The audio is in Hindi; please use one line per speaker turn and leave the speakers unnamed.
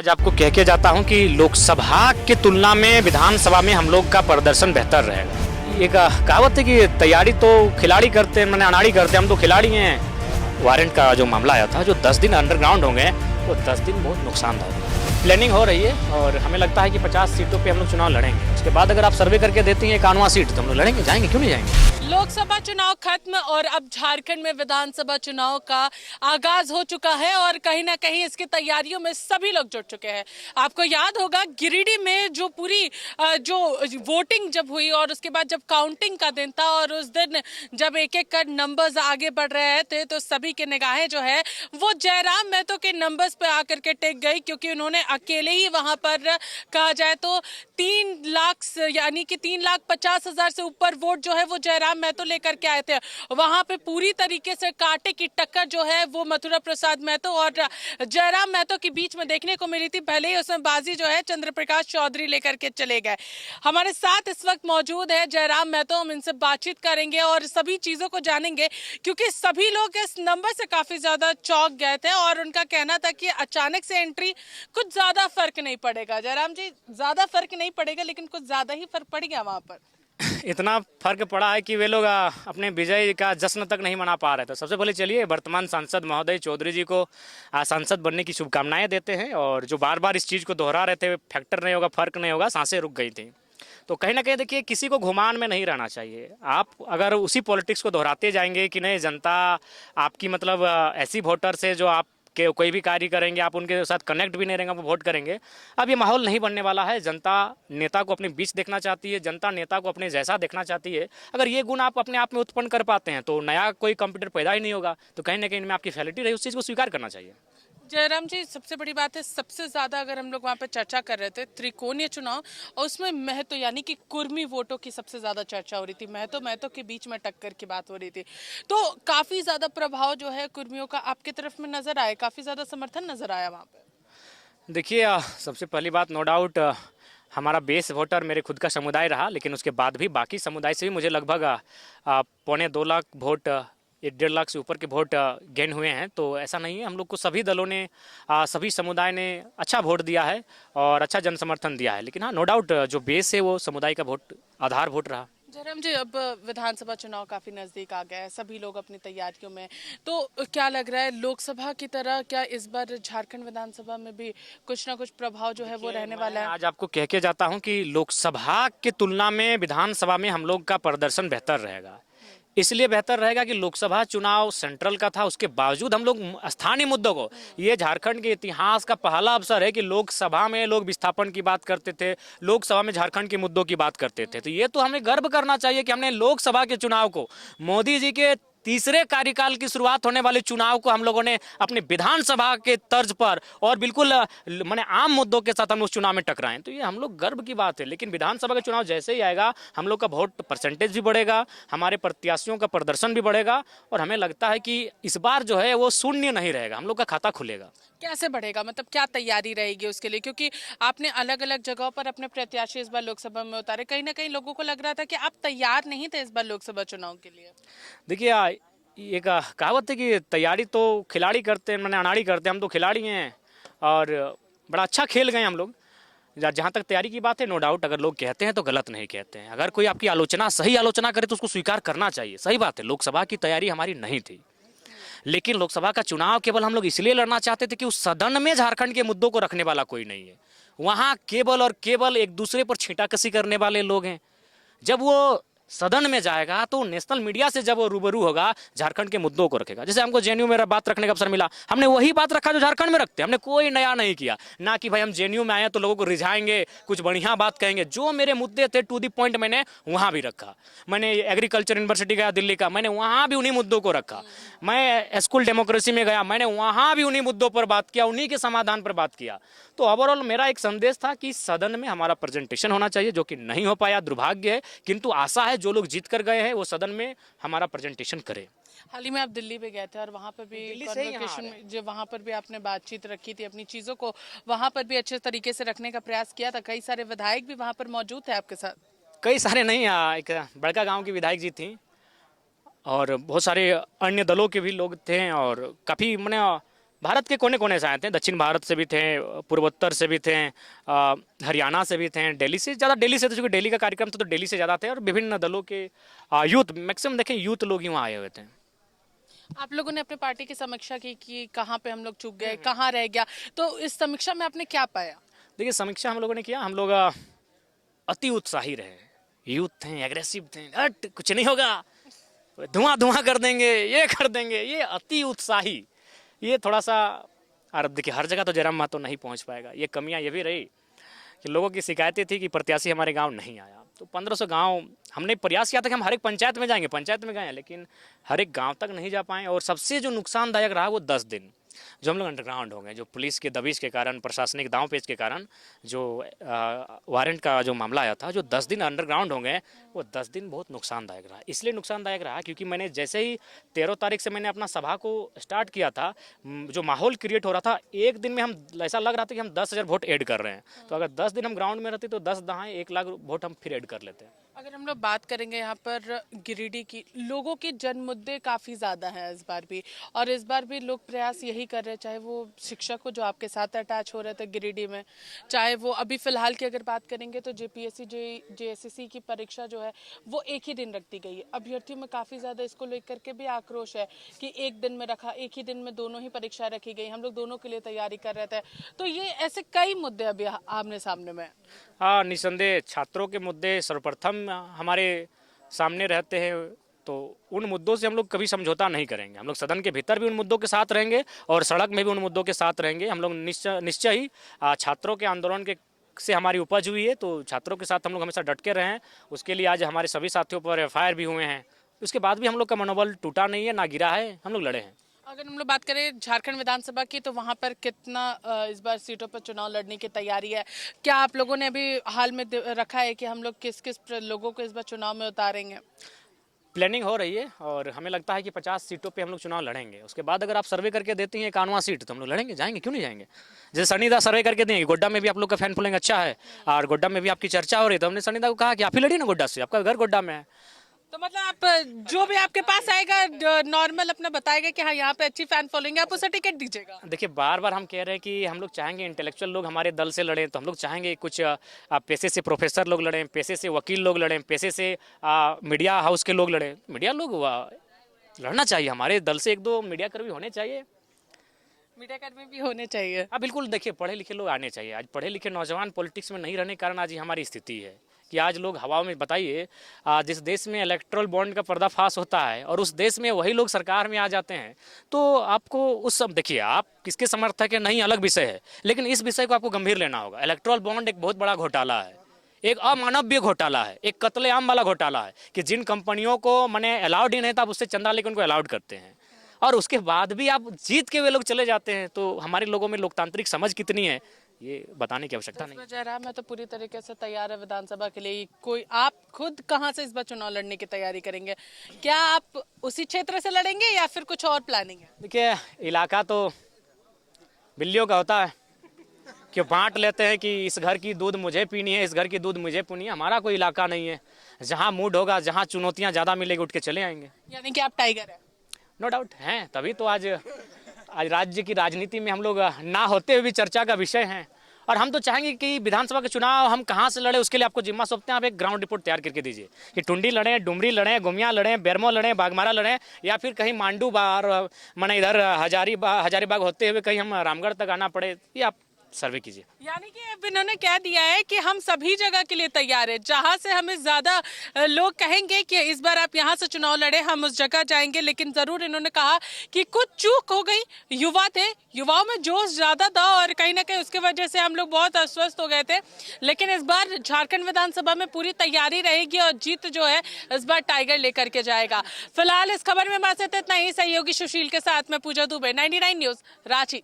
आज आपको कह के जाता हूं कि लोकसभा की तुलना में विधानसभा में हम लोग का प्रदर्शन बेहतर रहेगा। एक कहावत है कि तैयारी तो खिलाड़ी करते हैं, मैंने अनाड़ी करते हैं, हम तो खिलाड़ी हैं। वारंट का जो मामला आया था, जो 10 दिन अंडरग्राउंड होंगे, वो 10 दिन बहुत नुकसानदायक है। प्लानिंग हो रही है और हमें लगता है कि 50 सीटों पे हम लोग चुनाव लड़ेंगे। उसके बाद अगर आप सर्वे करके देती हैं 91 सीट तो हम लोग लड़ेंगे, जाएंगे, क्यों नहीं जाएंगे।
लोकसभा चुनाव खत्म और अब झारखंड में विधानसभा चुनाव का आगाज हो चुका है और कहीं ना कहीं इसकी तैयारियों में सभी लोग जुट चुके हैं। आपको याद होगा गिरिडीह में जो पूरी जो वोटिंग जब हुई और उसके बाद जब काउंटिंग का दिन था और उस दिन जब एक एक कर नंबर्स आगे बढ़ रहे थे तो सभी की निगाहें जो है वो जयराम महतो के नंबर्स पे आकर के टिक गई, क्योंकि उन्होंने अकेले ही वहां पर कहा जाए तो 3 लाख यानी कि 3,50,000 से ऊपर वोट जो है वो जयराम महतो लेकर के आए थे। वहां पे पूरी तरीके से कांटे की टक्कर जो है वो मथुरा प्रसाद महतो और जयराम महतो के बीच में देखने को मिली थी। भले ही उसमें बाजी जो है चंद्र प्रकाश चौधरी लेकर के चले गए। हमारे साथ इस वक्त मौजूद है जयराम महतो, हम इनसे बातचीत करेंगे और सभी चीजों को जानेंगे, क्योंकि सभी लोग इस नंबर से काफी ज्यादा चौंक गए थे और उनका कहना था कि अचानक से एंट्री कुछ ज्यादा फर्क नहीं पड़ेगा। जयराम जी, ज्यादा फर्क नहीं पड़ेगा लेकिन कुछ ज्यादा ही फर्क पड़ गया वहां पर।
इतना फर्क पड़ा है कि वे लोग अपने विजय का जश्न तक नहीं मना पा रहे थे। सबसे पहले चलिए वर्तमान सांसद महोदय चौधरी जी को सांसद बनने की शुभकामनाएं देते हैं। और जो बार बार इस चीज़ को दोहरा रहे थे, फैक्टर नहीं होगा, फर्क नहीं होगा, सांसें रुक गई थी। तो कहीं ना कहीं देखिए, किसी को घुमान में नहीं रहना चाहिए। आप अगर उसी पॉलिटिक्स को दोहराते जाएंगे कि नहीं, जनता आपकी मतलब ऐसी वोटर से जो आप के कोई भी कार्य करेंगे, आप उनके साथ कनेक्ट भी नहीं रहेंगे, वो वोट करेंगे। अब ये माहौल नहीं बनने वाला है। जनता नेता को अपने बीच देखना चाहती है, जनता नेता को अपने जैसा देखना चाहती है। अगर ये गुण आप अपने आप में उत्पन्न कर पाते हैं तो नया कोई कंप्यूटर पैदा ही नहीं होगा। तो कहीं ना कहीं इनमें आपकी फैसिलिटी रही, उस चीज़ को स्वीकार करना चाहिए।
जयराम जी, सबसे बड़ी बात है, सबसे ज्यादा अगर हम लोग वहां पे चर्चा कर रहे थे त्रिकोणीय चुनाव और उसमें महतो यानी कि कुर्मी वोटों की सबसे ज्यादा चर्चा हो रही थी। महतो के बीच में टक्कर की बात हो रही थी, तो काफी ज्यादा प्रभाव जो है कुर्मियों का आपकी तरफ में नजर आया, काफी ज्यादा समर्थन नजर आया वहां पे।
देखिए, सबसे पहली बात, नो डाउट हमारा बेस वोटर मेरे खुद का समुदाय रहा, लेकिन उसके बाद भी बाकी समुदाय से भी मुझे लगभग 2.25 लाख वोट, 1.5 लाख से ऊपर के वोट गेन हुए हैं। तो ऐसा नहीं है, हम लोग को सभी दलों ने, सभी समुदाय ने अच्छा वोट दिया है और अच्छा जन समर्थन दिया है। लेकिन हाँ, नो डाउट जो बेस है वो समुदाय का वोट, आधार वोट रहा।
जयराम जी, अब विधानसभा चुनाव काफी नजदीक आ गया है, सभी लोग अपनी तैयारियों में, तो क्या लग रहा है लोकसभा की तरह क्या इस बार झारखंड विधानसभा में भी कुछ ना कुछ प्रभाव जो है वो रहने वाला है?
आज आपको कह के जाता हूं कि लोकसभा की तुलना में विधानसभा में हम लोग का प्रदर्शन बेहतर रहेगा। इसलिए बेहतर रहेगा कि लोकसभा चुनाव सेंट्रल का था, उसके बावजूद हम लोग स्थानीय मुद्दों को, ये झारखंड के इतिहास का पहला अवसर है कि लोकसभा में लोग विस्थापन की बात करते थे, लोकसभा में झारखंड के मुद्दों की बात करते थे। तो ये तो हमें गर्व करना चाहिए कि हमने लोकसभा के चुनाव को, मोदी जी के तीसरे कार्यकाल की शुरुआत होने वाले चुनाव को हम लोगों ने अपने विधानसभा के तर्ज पर और बिल्कुल माने आम मुद्दों के साथ हम उस चुनाव में टकराए। तो ये हम लोग गर्व की बात है। लेकिन विधानसभा का चुनाव जैसे ही आएगा, हम लोग का वोट परसेंटेज भी बढ़ेगा, हमारे प्रत्याशियों का प्रदर्शन भी बढ़ेगा और हमें लगता है कि इस बार जो है वो शून्य नहीं रहेगा, हम लोग का खाता खुलेगा।
कैसे बढ़ेगा, मतलब क्या तैयारी रहेगी उसके लिए, क्योंकि आपने अलग अलग जगहों पर अपने प्रत्याशी इस बार लोकसभा में उतारे, कहीं ना कहीं लोगों को लग रहा था कि आप तैयार नहीं थे इस बार लोकसभा चुनाव के लिए।
देखिए, एक कहावत है कि तैयारी तो खिलाड़ी करते हैं, मैंने अनाड़ी करते हैं, हम तो खिलाड़ी हैं और बड़ा अच्छा खेल गए हम लोग। जहाँ तक तैयारी की बात है, नो डाउट अगर लोग कहते हैं तो गलत नहीं कहते हैं। अगर कोई आपकी आलोचना, सही आलोचना करे तो उसको स्वीकार करना चाहिए। सही बात है, लोकसभा की तैयारी हमारी नहीं थी, लेकिन लोकसभा का चुनाव केवल हम लोग इसलिए लड़ना चाहते थे कि उस सदन में झारखंड के मुद्दों को रखने वाला कोई नहीं है। वहाँ केवल और केवल एक दूसरे पर छींटाकसी करने वाले लोग हैं। जब वो सदन में जाएगा तो नेशनल मीडिया से जब वो रूबरू होगा, झारखंड के मुद्दों को रखेगा। जैसे हमको जेएनयू में बात रखने का अवसर मिला, हमने वही बात रखा जो झारखंड में रखते हैं। हमने कोई नया नहीं किया, ना कि भाई हम जेएनयू में आए तो लोगों को रिझाएंगे, कुछ बढ़िया बात कहेंगे। जो मेरे मुद्दे थे टू दी पॉइंट मैंने वहाँ भी रखा। मैंने एग्रीकल्चर यूनिवर्सिटी गया दिल्ली का, मैंने वहाँ भी उन्हीं मुद्दों को रखा। मैं स्कूल डेमोक्रेसी में गया, मैंने वहाँ भी उन्हीं मुद्दों पर बात किया, उन्हीं के समाधान पर बात किया। तो ओवरऑल मेरा एक संदेश था कि सदन में हमारा प्रेजेंटेशन होना चाहिए, जो कि नहीं हो पाया, दुर्भाग्य है। किंतु आशा है जो लोग जीत कर गए हैं वो सदन में हमारा प्रेजेंटेशन करे।
हाल ही में आप दिल्ली पे गए थे और वहाँ पर भी कन्वोकेशन में जो वहाँ पर भी आपने बातचीत रखी थी, अपनी चीज़ों को वहाँ पर भी अच्छे तरीके से रखने का प्रयास किया था। कई सारे विधायक भी वहाँ पर मौजूद थे आपके साथ।
कई सारे नहीं, एक बड़का गांव की विधायक जी थी और बहुत सारे अन्य दलों के भी लोग थे और काफ़ी मैंने भारत के कोने कोने से आए थे, दक्षिण भारत से भी थे, पूर्वोत्तर से भी थे, हरियाणा से भी थे, दिल्ली से ज़्यादा, दिल्ली से तो चूँकि दिल्ली का कार्यक्रम था तो दिल्ली से ज़्यादा थे, और विभिन्न दलों के यूथ, मैक्सिमम देखें यूथ लोग ही वहाँ आए हुए थे।
आप लोगों ने अपने पार्टी की समीक्षा की कि कहाँ पे हम लोग चूक गए, कहाँ रह गया, तो इस समीक्षा में आपने क्या पाया?
देखिए, समीक्षा हम लोगों ने किया, हम लोग अति उत्साही रहे, यूथ थे, एग्रेसिव थे, हट कुछ नहीं होगा, धुआं धुआं कर देंगे, ये कर देंगे, ये अति उत्साही, ये थोड़ा सा। और देखिए, हर जगह तो जयराम महतो नहीं पहुंच पाएगा, ये कमियां ये भी रही कि लोगों की शिकायतें थी कि प्रत्याशी हमारे गांव नहीं आया। तो 1500 गांव हमने प्रयास किया था कि हम हर एक पंचायत में जाएंगे, पंचायत में गए, लेकिन हर एक गांव तक नहीं जा पाए। और सबसे जो नुकसानदायक रहा वो 10 दिन जो हम लोग अंडरग्राउंड हो गए, जो पुलिस के दबिश के कारण, प्रशासनिक दांवपेच के कारण, जो वारंट का जो मामला आया था, जो 10 दिन अंडरग्राउंड हो गए, वो 10 दिन बहुत नुकसानदायक रहा। इसलिए नुकसानदायक रहा क्योंकि मैंने जैसे ही 13 तारीख से मैंने अपना सभा को स्टार्ट किया था, जो माहौल क्रिएट हो रहा था, एक दिन में हम ऐसा लग रहा था कि हम 10,000 वोट ऐड कर रहे हैं। तो अगर 10 दिन हम ग्राउंड में रहते तो 10 दहाई 1 लाख वोट हम फिर ऐड कर लेते हैं।
अगर हम लोग बात करेंगे यहाँ पर गिरिडीह की, लोगों के जन मुद्दे काफ़ी ज़्यादा हैं इस बार भी, और इस बार भी लोग प्रयास यही कर रहे हैं, चाहे वो शिक्षक हो जो आपके साथ अटैच हो रहे थे गिरिडीह में, चाहे वो अभी फिलहाल की अगर बात करेंगे तो जेपीएससी जेएसएससी की परीक्षा जो है वो एक ही दिन रख दी गई है। अभ्यर्थियों में काफ़ी ज़्यादा इसको लेकर के भी आक्रोश है कि एक दिन में रखा, एक ही दिन में दोनों ही परीक्षा रखी गई, हम लोग दोनों के लिए तैयारी कर रहे थे। तो ये ऐसे कई मुद्दे अभी आमने सामने में।
हाँ, निस्संदेह छात्रों के मुद्दे सर्वप्रथम हमारे सामने रहते हैं, तो उन मुद्दों से हम लोग कभी समझौता नहीं करेंगे। हम लोग सदन के भीतर भी उन मुद्दों के साथ रहेंगे और सड़क में भी उन मुद्दों के साथ रहेंगे। हम लोग निश्चय ही छात्रों के आंदोलन के से हमारी उपज हुई है, तो छात्रों के साथ हम लोग हमेशा डट के रहे हैं। उसके लिए आज हमारे सभी साथियों पर एफआईआर भी हुए हैं। उसके बाद भी हम लोग का मनोबल टूटा नहीं है, ना गिरा है, हम लोग लड़े हैं।
अगर हम लोग बात करें झारखंड विधानसभा की, तो वहां पर कितना इस बार सीटों पर चुनाव लड़ने की तैयारी है? क्या आप लोगों ने अभी हाल में रखा है कि हम लोग किस किस लोगों को इस बार चुनाव में उतारेंगे?
प्लानिंग हो रही है और हमें लगता है कि 50 सीटों पे हम लोग चुनाव लड़ेंगे। उसके बाद अगर आप सर्वे करके देते हैं 51वां सीट, तो हम लोग लड़ेंगे, जाएंगे, क्यों नहीं जाएंगे। जैसे सनीदा सर्वे करके देंगे, गोड्डा में भी आप लोग का फैन फॉलोइंग अच्छा है और गोड्डा में भी आपकी चर्चा हो रही है, तो हमने सनीदा को कहा कि आप ही लड़िए ना गोड्डा से, आपका घर गोड्डा में है।
तो मतलब आप जो भी आपके पास आएगा नॉर्मल अपना बताएगा कि हाँ यहाँ पे अच्छी फैन फॉलोइंग है, आप उसे टिकट दीजिएगा।
देखिए, बार बार हम कह रहे हैं कि हम लोग चाहेंगे इंटेलेक्चुअल लोग हमारे दल से लड़ें, तो हम लोग चाहेंगे कुछ पेशे से प्रोफेसर लोग लड़ें, पेशे से वकील लोग लड़ें, पेशे से मीडिया हाउस के लोग लड़ें। मीडिया लोग लड़ना चाहिए, हमारे दल से 1-2 मीडिया कर्मी होने चाहिए,
मीडिया कर्मी भी होने चाहिए।
हाँ बिल्कुल। देखिए, पढ़े लिखे लोग आने चाहिए। आज पढ़े लिखे नौजवान पॉलिटिक्स में नहीं रहने के कारण आज ये हमारी स्थिति है कि आज लोग हवा में, बताइए, जिस देश में इलेक्ट्रल बॉन्ड का पर्दाफाश होता है और उस देश में वही लोग सरकार में आ जाते हैं, तो आपको उस सब, देखिए, आप किसके समर्थक है नहीं अलग विषय है, लेकिन इस विषय को आपको गंभीर लेना होगा। इलेक्ट्रल बॉन्ड एक बहुत बड़ा घोटाला है, एक अमानवीय घोटाला है, एक कत्लेआम वाला घोटाला है कि जिन कंपनियों को मैंने अलाउड ही नहीं था, आप उससे चंदा लेकर उनको अलाउड करते हैं और उसके बाद भी आप जीत के वे लोग चले जाते हैं। तो हमारे लोगों में लोकतांत्रिक समझ कितनी है, ये बताने की आवश्यकता नहीं।
जयराम है तो पूरी तरीके से तैयार है विधानसभा के लिए। कोई आप खुद कहाँ से इस बार चुनाव लड़ने की तैयारी करेंगे? क्या आप उसी क्षेत्र से लड़ेंगे या फिर कुछ और प्लानिंग है?
देखिए, इलाका तो बिल्लियों का होता है कि बांट लेते हैं कि इस घर की दूध मुझे पीनी है, इस घर की दूध मुझे पीनी है। हमारा कोई इलाका नहीं है, जहाँ मूड होगा, जहाँ चुनौतियाँ ज़्यादा मिलेगी, उठ के चले आएंगे।
यानी कि आप टाइगर हैं?
नो डाउट हैं, तभी तो आज राज्य की राजनीति में हम लोग ना होते हुए भी चर्चा का विषय हैं। और हम तो चाहेंगे कि विधानसभा के चुनाव हम कहाँ से लड़े, उसके लिए आपको जिम्मा सौंपते हैं। आप एक ग्राउंड रिपोर्ट तैयार करके दीजिए कि टुंडी लड़ें, डुमरी लड़ें, गुमिया लड़ें, बेरमो लड़ें, बागमारा लड़ें, या फिर कहीं मांडू बार मैंने इधर हजारीबाग होते हुए कहीं हम रामगढ़ तक आना पड़े, ये आप सर्वे कीजिए।
यानी कि अब इन्होंने कह दिया है कि हम सभी जगह के लिए तैयार है, जहां से हमें ज्यादा लोग कहेंगे कि इस बार आप यहां से चुनाव लड़े, हम उस जगह जाएंगे। लेकिन जरूर इन्होंने कहा कि कुछ चूक हो गई, युवा थे, युवाओं में जोश ज्यादा था और कहीं ना कहीं उसकी वजह से हम लोग बहुत अस्वस्थ हो गए थे। लेकिन इस बार झारखंड विधानसभा में पूरी तैयारी रहेगी और जीत जो है इस बार टाइगर लेकर के जाएगा। फिलहाल इस खबर में बस इतना ही। सहयोगी सुशील के साथ में पूजा दुबे, 99 न्यूज, रांची।